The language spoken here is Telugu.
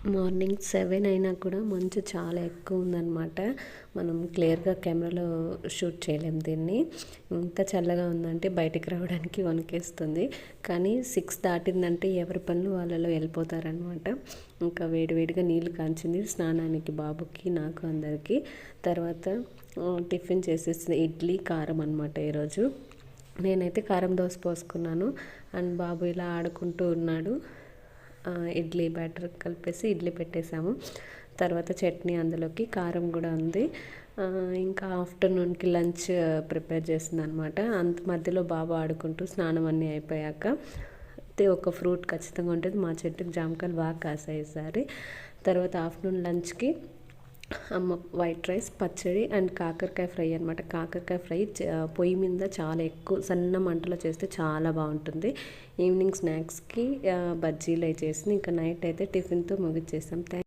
మార్నింగ్ 7 అయినా కూడా మంచు చాలా ఎక్కువ ఉందన్నమాట. మనం క్లియర్‌గా కెమెరాలో షూట్ చేయలేం దీన్ని. ఎంత చల్లగా ఉందంటే బయటికి రావడానికి వణికేస్తుంది. కానీ 6 దాటిందంటే ఎవరి పనులు వాళ్ళలో వెళ్ళిపోతారనమాట. ఇంకా వేడివేడిగా నీళ్ళు కాంచింది స్నానానికి బాబుకి, నాకు అందరికీ. తర్వాత టిఫిన్ చేసేసి ఇడ్లీ, కారం అనమాట ఈరోజు. నేనైతే కారం దోస పోసుకున్నాను. అండ్ బాబు ఇలా ఆడుకుంటూ ఉన్నాడు. ఇడ్లీ బ్యాటర్ కలిపేసి ఇడ్లీ పెట్టేసాము. తర్వాత చట్నీ, అందులోకి కారం కూడా ఉంది. ఇంకా ఆఫ్టర్నూన్కి లంచ్ ప్రిపేర్ చేసింది అనమాట. అంత మధ్యలో బాబు ఆడుకుంటూ స్నానం అన్నీ అయిపోయాక అయితే ఒక ఫ్రూట్ ఖచ్చితంగా ఉంటుంది. మా చెట్టుకి జామకాయలు బాగా కాసాయి ఈసారి. తర్వాత ఆఫ్టర్నూన్ లంచ్కి అమ్మ వైట్ రైస్, పచ్చడి అండ్ కాకరకాయ ఫ్రై అనమాట. కాకరకాయ ఫ్రై పొయ్యి మీద చాలా ఎక్కువ సన్న మంటలో చేస్తే చాలా బాగుంటుంది. ఈవినింగ్ స్నాక్స్కి బజ్జీలు అవి చేసి ఇంకా నైట్ అయితే టిఫిన్తో ముగిచ్చేసాం.